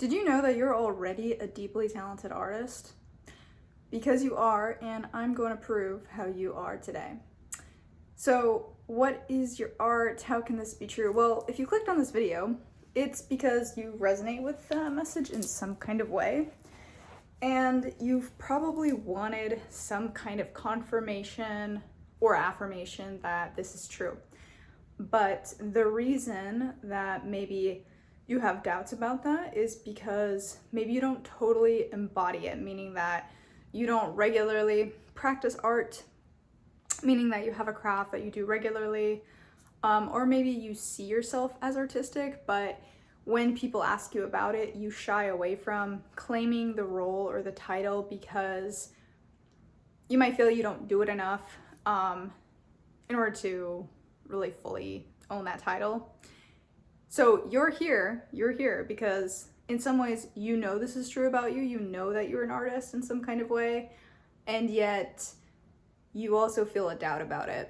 Did you know that you're already a deeply talented artist? Because you are, and I'm going to prove how you are today. So, what is your art? How can this be true? Well, if you clicked on this video, it's because you resonate with the message in some kind of way, and you've probably wanted some kind of confirmation or affirmation that this is true. But the reason that maybe you have doubts about that is because maybe you don't totally embody it, meaning that you don't regularly practice art, meaning that you have a craft that you do regularly, or maybe you see yourself as artistic, but when people ask you about it, you shy away from claiming the role or the title because you might feel you don't do it enough in order to really fully own that title. So you're here because in some ways you know this is true about you, you know that you're an artist in some kind of way, and yet you also feel a doubt about it.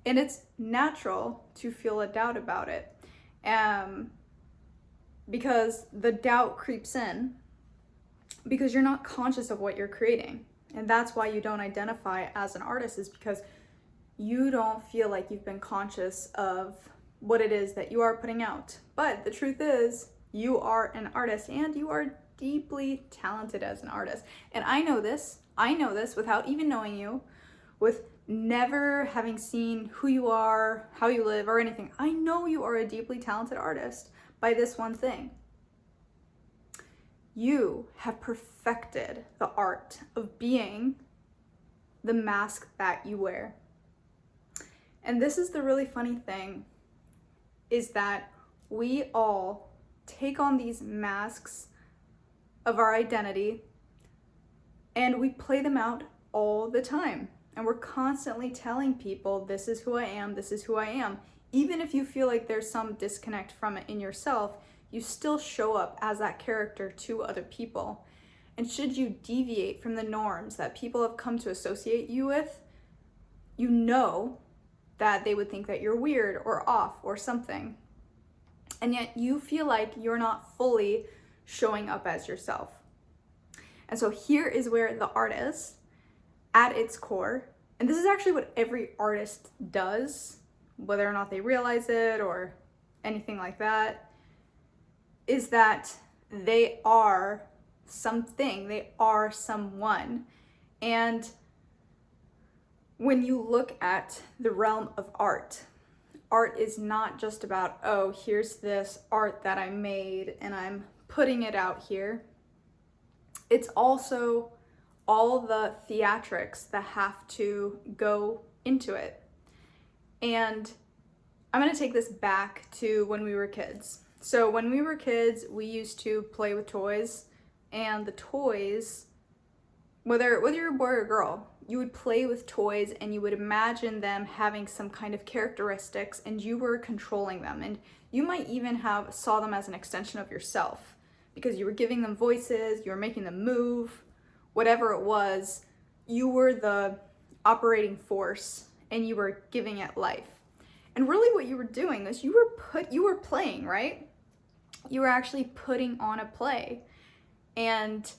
And it's natural to feel a doubt about it because the doubt creeps in because you're not conscious of what you're creating. And that's why you don't identify as an artist, is because you don't feel like you've been conscious of what it is that you are putting out. But the truth is, you are an artist and you are deeply talented as an artist. And I know this without even knowing you, with never having seen who you are, how you live, or anything. I know you are a deeply talented artist by this one thing. You have perfected the art of being the mask that you wear. And this is the really funny thing, is that we all take on these masks of our identity and we play them out all the time. And we're constantly telling people, this is who I am, this is who I am. Even if you feel like there's some disconnect from it in yourself, you still show up as that character to other people. And should you deviate from the norms that people have come to associate you with, you know that they would think that you're weird or off or something. And yet you feel like you're not fully showing up as yourself. And so here is where the artist, at its core, and this is actually what every artist does, whether or not they realize it or anything like that, is that they are something, they are someone. And when you look at the realm of art, art is not just about, oh, here's this art that I made and I'm putting it out here. It's also all the theatrics that have to go into it. And I'm going to take this back to when we were kids. So when we were kids, we used to play with toys, and the toys, whether you're a boy or a girl, you would play with toys and you would imagine them having some kind of characteristics and you were controlling them. And you might even saw them as an extension of yourself because you were giving them voices, you were making them move, whatever it was, you were the operating force and you were giving it life. And really what you were doing is you were playing, right? You were actually putting on a play. And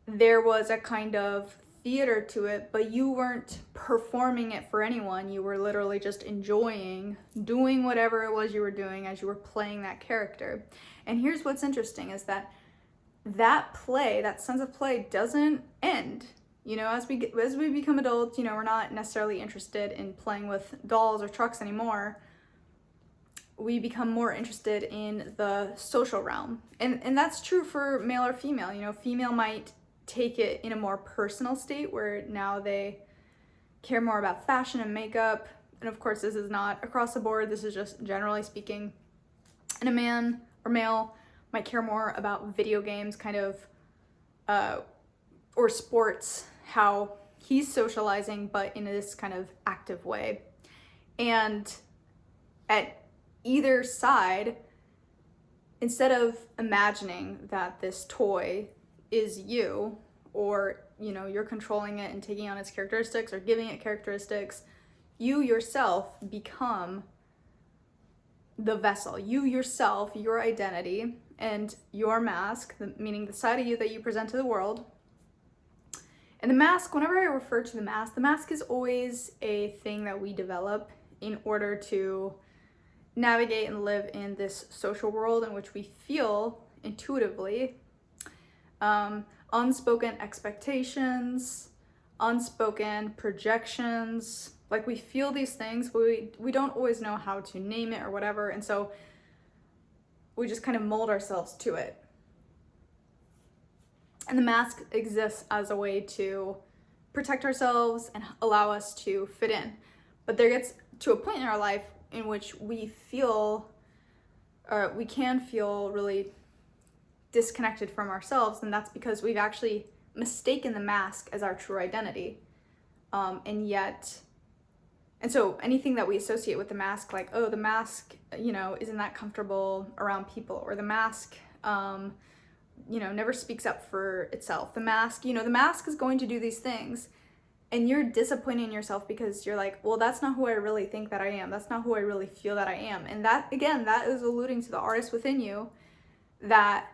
there was a kind of theater to it, but you weren't performing it for anyone. You were literally just enjoying doing whatever it was you were doing as you were playing that character. And here's what's interesting, is that play, that sense of play, doesn't end. You know, as we become adults, you know, we're not necessarily interested in playing with dolls or trucks anymore. We become more interested in the social realm. And that's true for male or female. You know, female might take it in a more personal state where now they care more about fashion and makeup. And of course, this is not across the board. This is just generally speaking. And a man or male might care more about video games, kind of, or sports, how he's socializing, but in this kind of active way. And at either side, instead of imagining that this toy is you, or, you know, you're controlling it and taking on its characteristics or giving it characteristics, you yourself become the vessel, you yourself, your identity, and your mask, meaning the side of you that you present to the world. And the mask, whenever I refer to the mask is always a thing that we develop in order to navigate and live in this social world in which we feel intuitively unspoken expectations, unspoken projections. Like, we feel these things, but we don't always know how to name it or whatever, and so we just kind of mold ourselves to it. And the mask exists as a way to protect ourselves and allow us to fit in. But there gets to a point in our life in which we can feel really disconnected from ourselves, and that's because we've actually mistaken the mask as our true identity. And so anything that we associate with the mask, like, oh, the mask, isn't that comfortable around people, or the mask, never speaks up for itself. The mask is going to do these things, and you're disappointing yourself because you're like, well, that's not who I really think that I am. That's not who I really feel that I am. And that, again, that is alluding to the artist within you that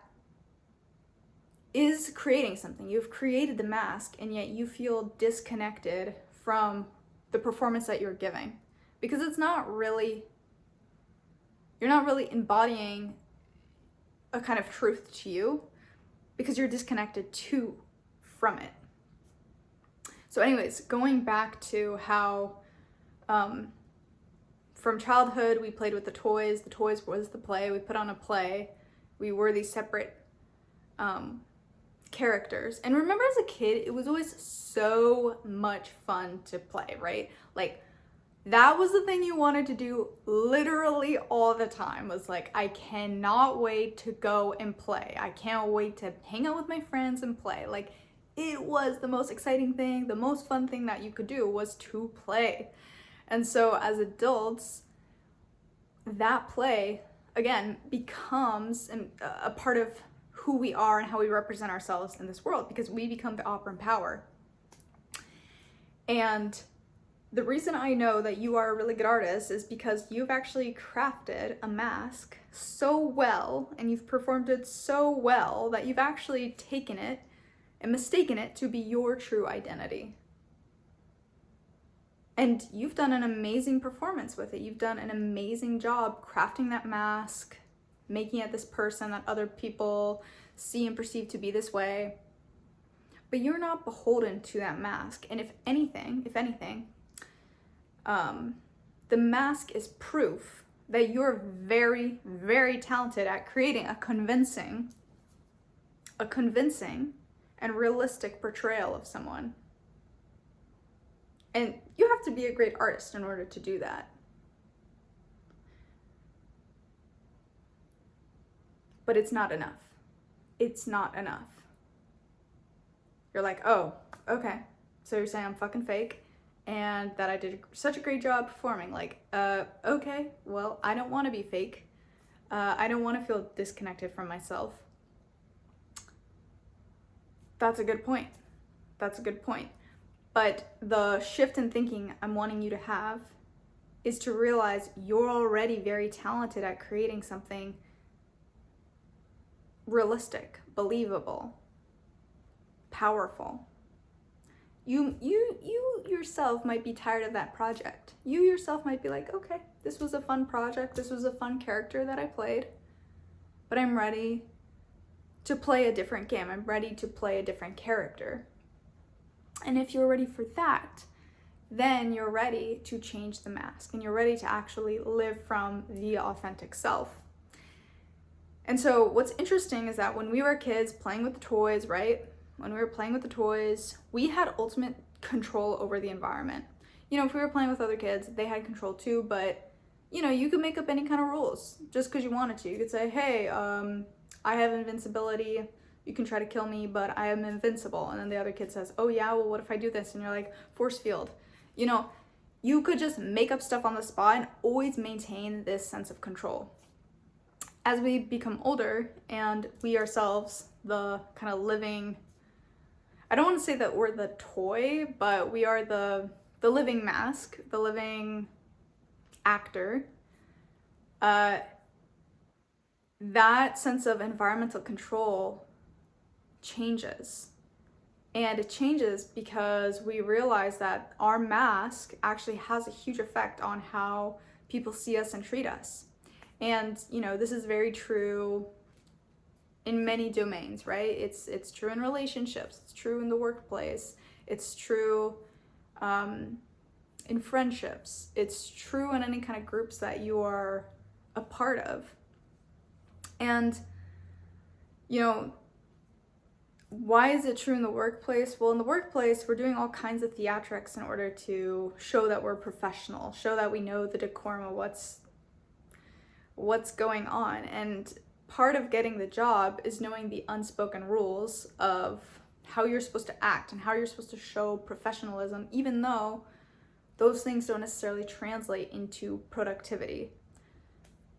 is creating something. You've created the mask, and yet you feel disconnected from the performance that you're giving, because you're not really embodying a kind of truth to you, because you're disconnected from it. So anyways, going back to how from childhood we played with the toys was the play, we put on a play, we were these separate characters. And remember, as a kid, it was always so much fun to play, right? Like, that was the thing you wanted to do literally all the time, was like, I cannot wait to go and play. I can't wait to hang out with my friends and play. Like, it was the most exciting thing, the most fun thing that you could do was to play. And so as adults, that play, again, becomes a part of who we are and how we represent ourselves in this world, because we become the operant power. And the reason I know that you are a really good artist is because you've actually crafted a mask so well, and you've performed it so well, that you've actually taken it and mistaken it to be your true identity. And you've done an amazing performance with it. You've done an amazing job crafting that mask, making it this person that other people see and perceive to be this way. But you're not beholden to that mask. And if anything, the mask is proof that you're very, very talented at creating a convincing and realistic portrayal of someone. And you have to be a great artist in order to do that. But it's not enough. It's not enough. You're like, oh, okay, so you're saying I'm fucking fake and that I did such a great job performing. Like, okay, well, I don't want to be fake. I don't want to feel disconnected from myself. That's a good point. But the shift in thinking I'm wanting you to have is to realize you're already very talented at creating something realistic, believable, powerful. You yourself might be tired of that project. You yourself might be like, okay, this was a fun project. This was a fun character that I played, but I'm ready to play a different game. I'm ready to play a different character. And if you're ready for that, then you're ready to change the mask and you're ready to actually live from the authentic self. And so what's interesting is that when we were kids playing with the toys, right? When we were playing with the toys, we had ultimate control over the environment. If we were playing with other kids, they had control too, but you could make up any kind of rules just because you wanted to. You could say, hey, I have invincibility. You can try to kill me, but I am invincible. And then the other kid says, oh yeah, well, what if I do this? And you're like, force field. You could just make up stuff on the spot and always maintain this sense of control. As we become older and we ourselves, the kind of living, I don't want to say that we're the toy, but we are the living mask, the living actor, that sense of environmental control changes. And it changes because we realize that our mask actually has a huge effect on how people see us and treat us. And, this is very true in many domains, right? It's true in relationships, it's true in the workplace, it's true in friendships, it's true in any kind of groups that you are a part of. And, why is it true in the workplace? Well, in the workplace, we're doing all kinds of theatrics in order to show that we're professional, show that we know the decorum of what's going on. And part of getting the job is knowing the unspoken rules of how you're supposed to act and how you're supposed to show professionalism, even though those things don't necessarily translate into productivity,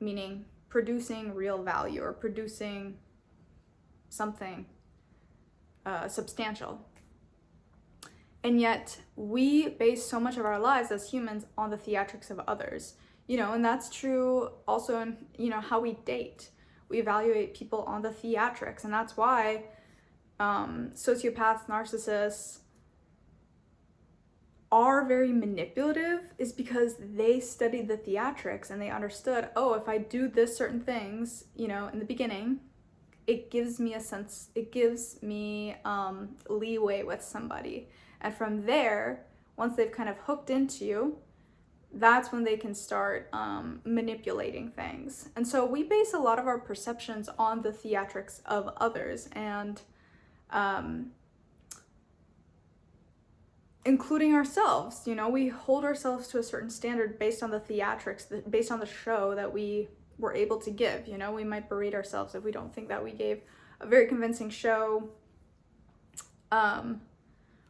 meaning producing real value or producing something substantial. And yet we base so much of our lives as humans on the theatrics of others, and that's true also in, how we date. We evaluate people on the theatrics, and that's why sociopaths, narcissists are very manipulative, is because they studied the theatrics and they understood, if I do this certain things, in the beginning, it gives me leeway with somebody. And from there, once they've kind of hooked into you, that's when they can start manipulating things. And so we base a lot of our perceptions on the theatrics of others, and including ourselves. We hold ourselves to a certain standard based on the theatrics, based on the show that we were able to give. We might berate ourselves if we don't think that we gave a very convincing show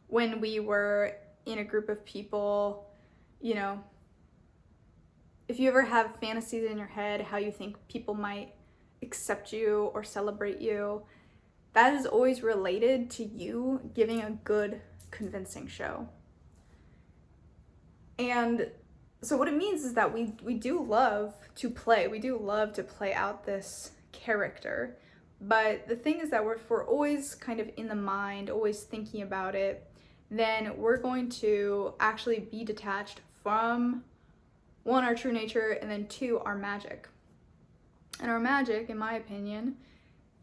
when we were in a group of people. If you ever have fantasies in your head how you think people might accept you or celebrate you, that is always related to you giving a good, convincing show. And so what it means is that we do love to play. We do love to play out this character. But the thing is that if we're always kind of in the mind, always thinking about it, then we're going to actually be detached from, one, our true nature, and then two, our magic. And our magic, in my opinion,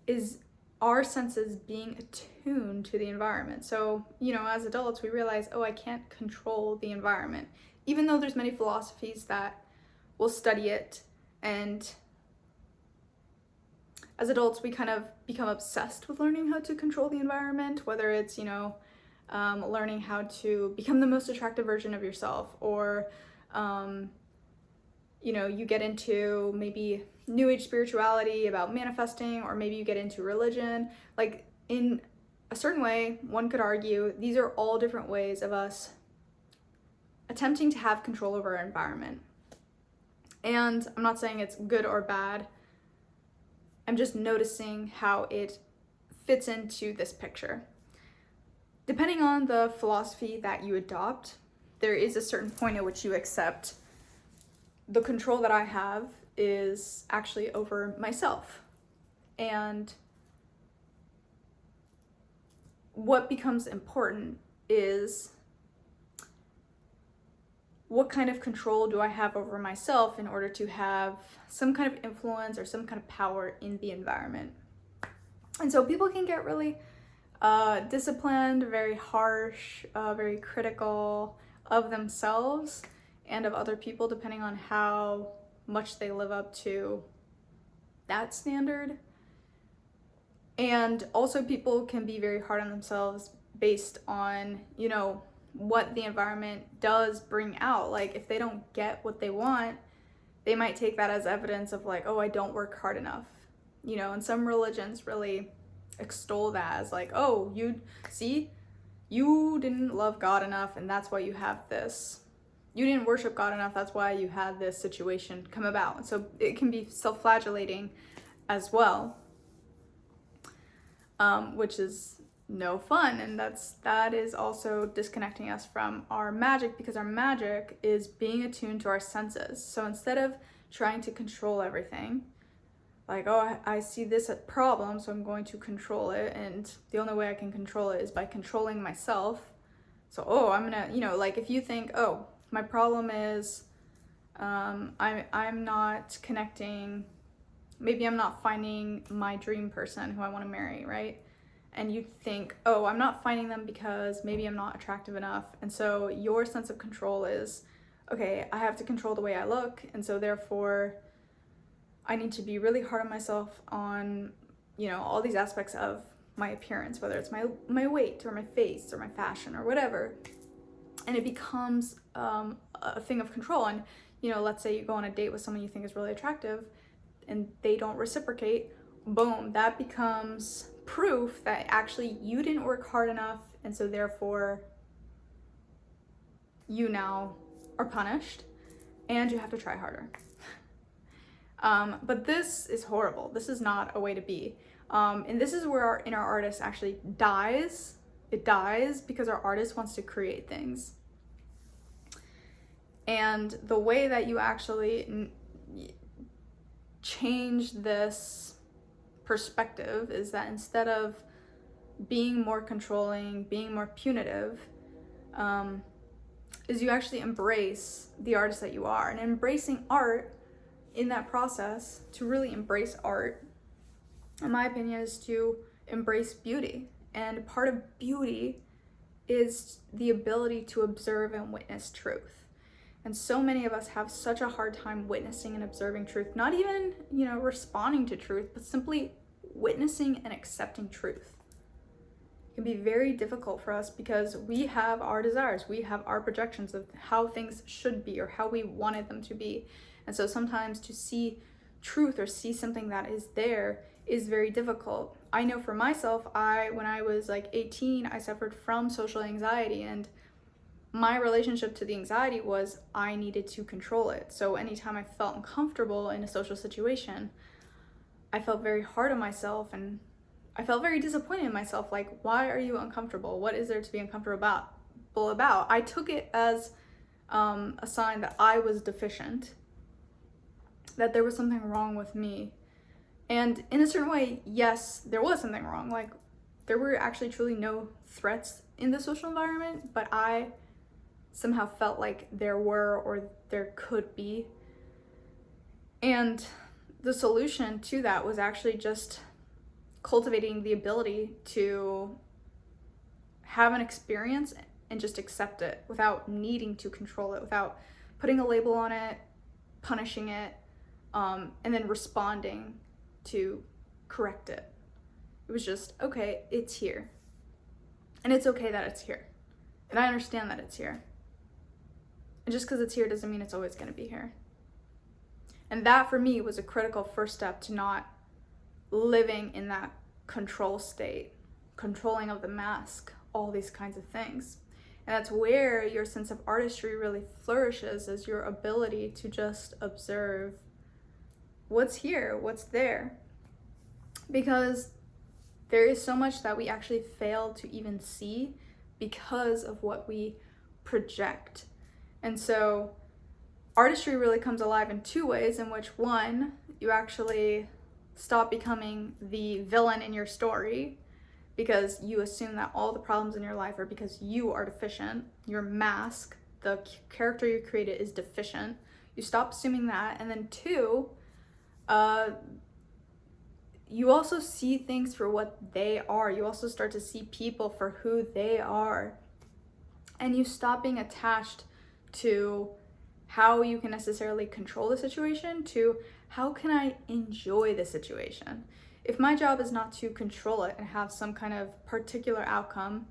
is our senses being attuned to the environment. So, as adults, we realize, I can't control the environment. Even though there's many philosophies that will study it, and as adults, we kind of become obsessed with learning how to control the environment, whether it's, learning how to become the most attractive version of yourself, or, you get into maybe New Age spirituality about manifesting, or maybe you get into religion. Like, in a certain way, one could argue these are all different ways of us attempting to have control over our environment. And I'm not saying it's good or bad. I'm just noticing how it fits into this picture. Depending on the philosophy that you adopt, there is a certain point at which you accept the control that I have is actually over myself. And what becomes important is, what kind of control do I have over myself in order to have some kind of influence or some kind of power in the environment? And so people can get really disciplined, very harsh, very critical of themselves and of other people, depending on how much they live up to that standard. And also people can be very hard on themselves based on, what the environment does bring out. Like, if they don't get what they want, they might take that as evidence of like, I don't work hard enough. And some religions really extol that as like, you didn't love God enough, and that's why you have this. You didn't worship God enough, that's why you had this situation come about. And so it can be self-flagellating as well, which is no fun. And that is also disconnecting us from our magic, because our magic is being attuned to our senses. So instead of trying to control everything. Like, oh, I see this problem, so I'm going to control it, and the only way I can control it is by controlling myself. So, oh, I'm gonna, like if you think, oh, my problem is I'm not connecting, maybe I'm not finding my dream person who I want to marry, right? And you think, oh, I'm not finding them because maybe I'm not attractive enough. And so your sense of control is, okay, I have to control the way I look, and so therefore I need to be really hard on myself on, all these aspects of my appearance, whether it's my weight or my face or my fashion or whatever. And it becomes a thing of control. And, let's say you go on a date with someone you think is really attractive and they don't reciprocate, boom, that becomes proof that actually you didn't work hard enough, and so therefore you now are punished and you have to try harder. But this is horrible. This is not a way to be. And this is where our inner artist actually dies. It dies because our artist wants to create things. And the way that you actually change this perspective is that instead of being more controlling, being more punitive, is you actually embrace the artist that you are. And embracing art in that process, to really embrace art, in my opinion, is to embrace beauty. And part of beauty is the ability to observe and witness truth. And so many of us have such a hard time witnessing and observing truth, not even, responding to truth, but simply witnessing and accepting truth. It can be very difficult for us because we have our desires, we have our projections of how things should be or how we wanted them to be. And so sometimes to see truth or see something that is there is very difficult. I know for myself, when I was like 18, I suffered from social anxiety, and my relationship to the anxiety was I needed to control it. So anytime I felt uncomfortable in a social situation, I felt very hard on myself, and I felt very disappointed in myself. Like, why are you uncomfortable? What is there to be uncomfortable about? I took it as a sign that I was deficient, that there was something wrong with me. And in a certain way, yes, there was something wrong. Like, there were actually truly no threats in the social environment, but I somehow felt like there were, or there could be. And the solution to that was actually just cultivating the ability to have an experience and just accept it without needing to control it, without putting a label on it, punishing it, and then responding to correct it. It was just, okay, it's here. And it's okay that it's here. And I understand that it's here. And just because it's here doesn't mean it's always going to be here. And that for me was a critical first step to not living in that control state, controlling of the mask, all these kinds of things. And that's where your sense of artistry really flourishes, is your ability to just observe what's here, what's there. Because there is so much that we actually fail to even see because of what we project. And so artistry really comes alive in two ways, in which one, you actually stop becoming the villain in your story because you assume that all the problems in your life are because you are deficient. Your mask, the character you created, is deficient. You stop assuming that. And then two, you also see things for what they are. You also start to see people for who they are. And you stop being attached to how you can necessarily control the situation to how can I enjoy the situation. If my job is not to control it and have some kind of particular outcome,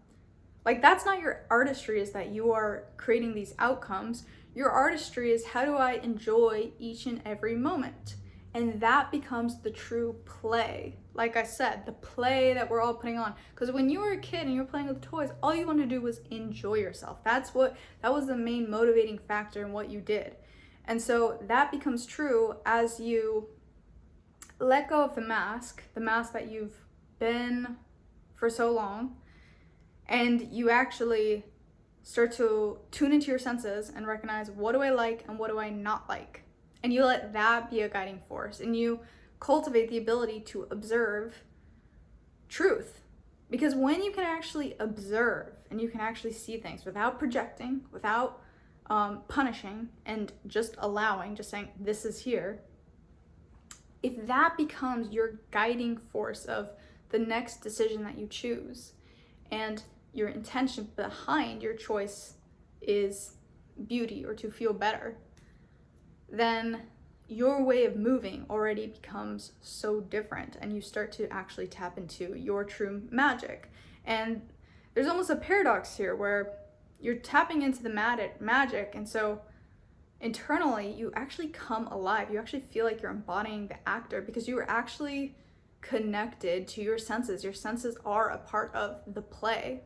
like, that's not your artistry, is that you are creating these outcomes. Your artistry is, how do I enjoy each and every moment? And that becomes the true play. Like I said, the play that we're all putting on. Because when you were a kid and you were playing with toys, all you wanted to do was enjoy yourself. That was the main motivating factor in what you did. And so that becomes true as you let go of the mask that you've been for so long, and you actually start to tune into your senses and recognize, what do I like and what do I not like? And you let that be a guiding force, and you cultivate the ability to observe truth. Because when you can actually observe and you can actually see things without projecting, without punishing, and just allowing, just saying, this is here, if that becomes your guiding force of the next decision that you choose, and your intention behind your choice is beauty or to feel better, then your way of moving already becomes so different, and you start to actually tap into your true magic. And there's almost a paradox here where you're tapping into the magic, and so internally you actually come alive. You actually feel like you're embodying the actor because you are actually connected to your senses. Your senses are a part of the play.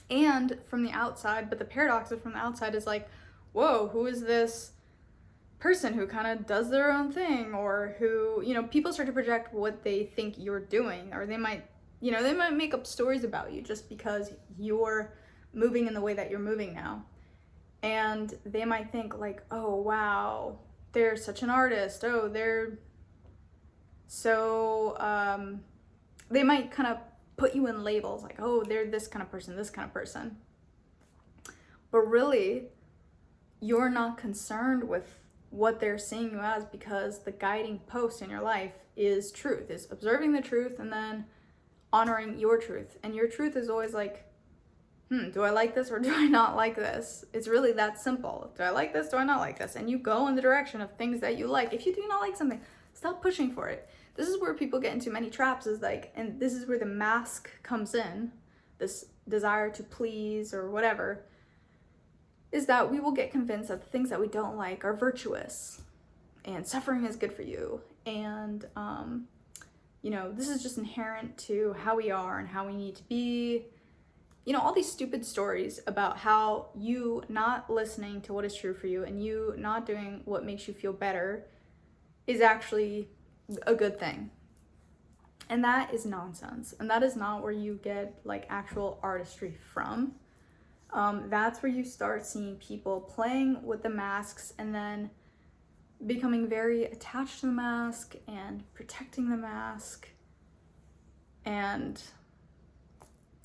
And from the outside, but the paradox of from the outside is like, whoa, who is this person who kind of does their own thing? Or who, people start to project what they think you're doing, or they might make up stories about you just because you're moving in the way that you're moving now. And they might think like, oh, wow, they're such an artist. Oh, they're so, they might kind of put you in labels like, oh, they're this kind of person, this kind of person. But really, you're not concerned with what they're seeing you as, because the guiding post in your life is truth, is observing the truth and then honoring your truth. And your truth is always like, do I like this or do I not like this? It's really that simple. Do I like this? Do I not like this? And you go in the direction of things that you like. If you do not like something, stop pushing for it. This is where people get into many traps, is like, and this is where the mask comes in, this desire to please or whatever, is that we will get convinced that the things that we don't like are virtuous and suffering is good for you. And, this is just inherent to how we are and how we need to be. All these stupid stories about how you not listening to what is true for you and you not doing what makes you feel better is actually a good thing. And that is nonsense. And that is not where you get like actual artistry from. That's where you start seeing people playing with the masks and then becoming very attached to the mask and protecting the mask and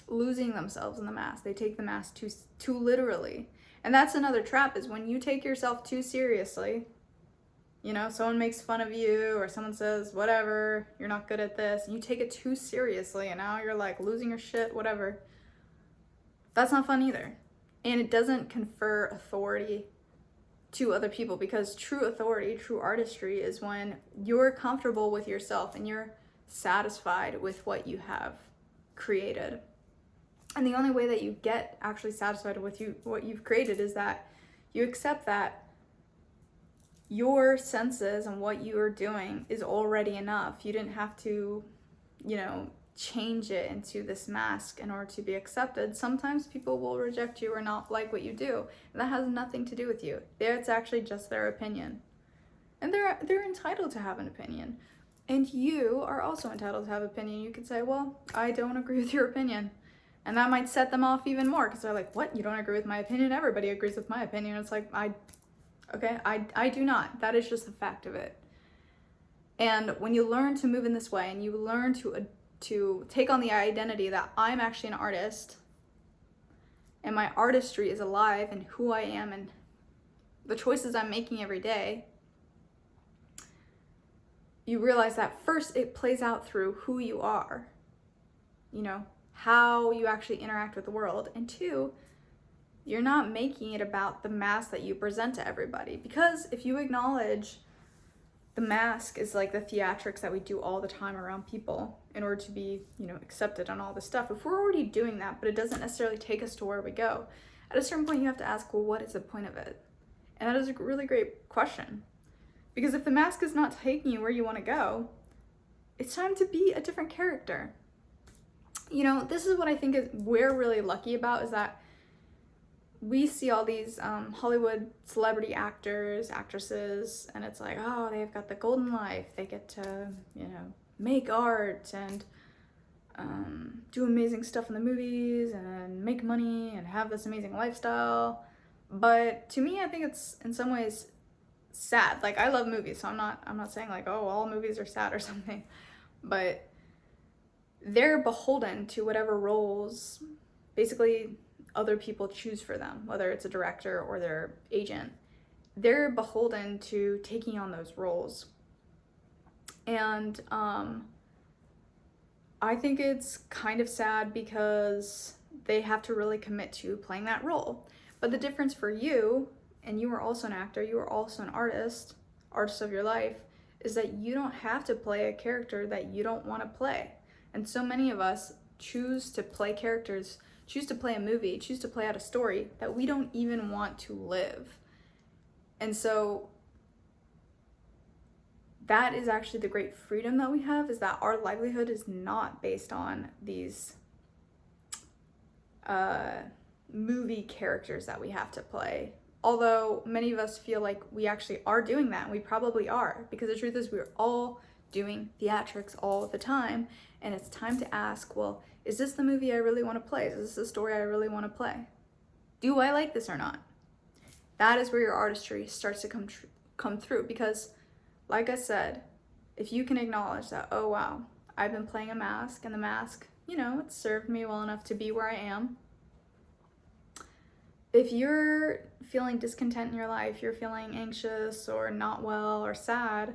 losing themselves in the mask. They take the mask too literally. And that's another trap, is when you take yourself too seriously. Someone makes fun of you, or someone says, whatever, you're not good at this, and you take it too seriously, and now you're like losing your shit, whatever. That's not fun either. And it doesn't confer authority to other people, because true authority, true artistry is when you're comfortable with yourself and you're satisfied with what you have created. And the only way that you get actually satisfied with what you've created is that you accept that your senses and what you are doing is already enough. You didn't have to, change it into this mask in order to be accepted. Sometimes people will reject you or not like what you do. And that has nothing to do with you. It's actually just their opinion. And they're entitled to have an opinion. And you are also entitled to have an opinion. You could say, well, I don't agree with your opinion. And that might set them off even more, because they're like, what? You don't agree with my opinion? Everybody agrees with my opinion. It's like, I do not. That is just the fact of it. And when you learn to move in this way, and you learn to take on the identity that I'm actually an artist, and my artistry is alive and who I am and the choices I'm making every day, you realize that first it plays out through who you are, how you actually interact with the world. And two, you're not making it about the mask that you present to everybody. Because if you acknowledge the mask is like the theatrics that we do all the time around people in order to be, accepted on all this stuff, if we're already doing that, but it doesn't necessarily take us to where we go, at a certain point you have to ask, well, what is the point of it? And that is a really great question. Because if the mask is not taking you where you want to go, it's time to be a different character. This is what I think is we're really lucky about, is that we see all these Hollywood celebrity actors, actresses, and it's like, oh, they've got the golden life. They get to, make art and do amazing stuff in the movies and make money and have this amazing lifestyle. But to me, I think it's in some ways sad. Like, I love movies, so I'm not saying like, oh, all movies are sad or something, but they're beholden to whatever roles basically other people choose for them, whether it's a director or their agent. They're beholden to taking on those roles. And I think it's kind of sad because they have to really commit to playing that role. But the difference for you, and you are also an actor, you are also an artist of your life, is that you don't have to play a character that you don't want to play. And so many of us choose to play characters, choose to play a movie, choose to play out a story that we don't even want to live. And so that is actually the great freedom that we have, is that our livelihood is not based on these movie characters that we have to play. Although many of us feel like we actually are doing that, and we probably are, because the truth is we're all doing theatrics all the time, and it's time to ask, well, is this the movie I really want to play? Is this the story I really want to play? Do I like this or not? That is where your artistry starts to come through, because like I said, if you can acknowledge that, oh wow, I've been playing a mask, and the mask, it served me well enough to be where I am. If you're feeling discontent in your life, you're feeling anxious or not well or sad,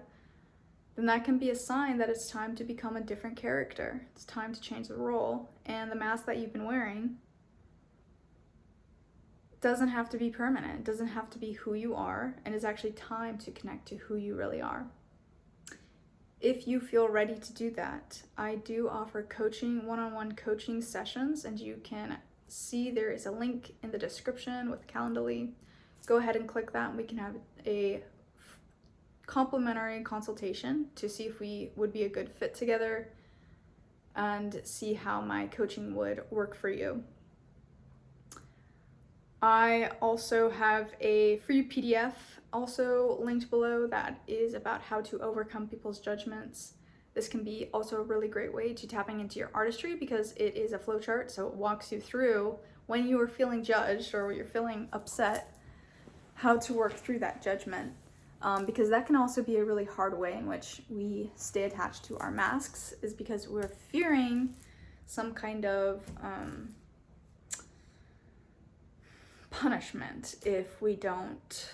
then that can be a sign that it's time to become a different character. It's time to change the role, and the mask that you've been wearing doesn't have to be permanent. It doesn't have to be who you are, and it's actually time to connect to who you really are. If you feel ready to do that, I do offer coaching, one-on-one coaching sessions, and you can see there is a link in the description with Calendly. Go ahead and click that, and we can have a complimentary consultation to see if we would be a good fit together and see how my coaching would work for you. I also have a free PDF also linked below that is about how to overcome people's judgments. This can be also a really great way to tapping into your artistry, because it is a flowchart, so it walks you through when you are feeling judged or you're feeling upset, how to work through that judgment. Because that can also be a really hard way in which we stay attached to our masks, is because we're fearing some kind of punishment if we don't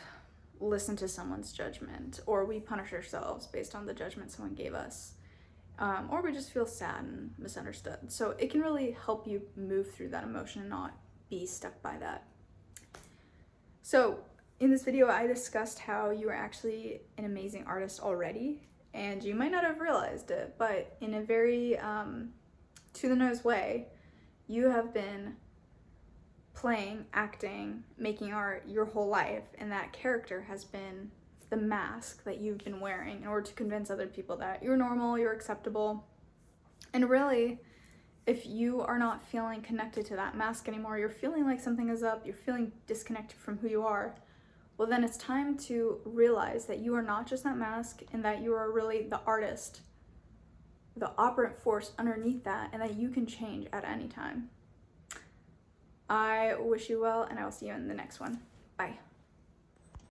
listen to someone's judgment, or we punish ourselves based on the judgment someone gave us, or we just feel sad and misunderstood. So it can really help you move through that emotion and not be stuck by that. So in this video, I discussed how you are actually an amazing artist already, and you might not have realized it, but in a very to-the-nose way, you have been playing, acting, making art your whole life, and that character has been the mask that you've been wearing in order to convince other people that you're normal, you're acceptable. And really, if you are not feeling connected to that mask anymore, you're feeling like something is up, you're feeling disconnected from who you are, well then it's time to realize that you are not just that mask, and that you are really the artist, the operant force underneath that, and that you can change at any time. I wish you well, and I will see you in the next one. Bye.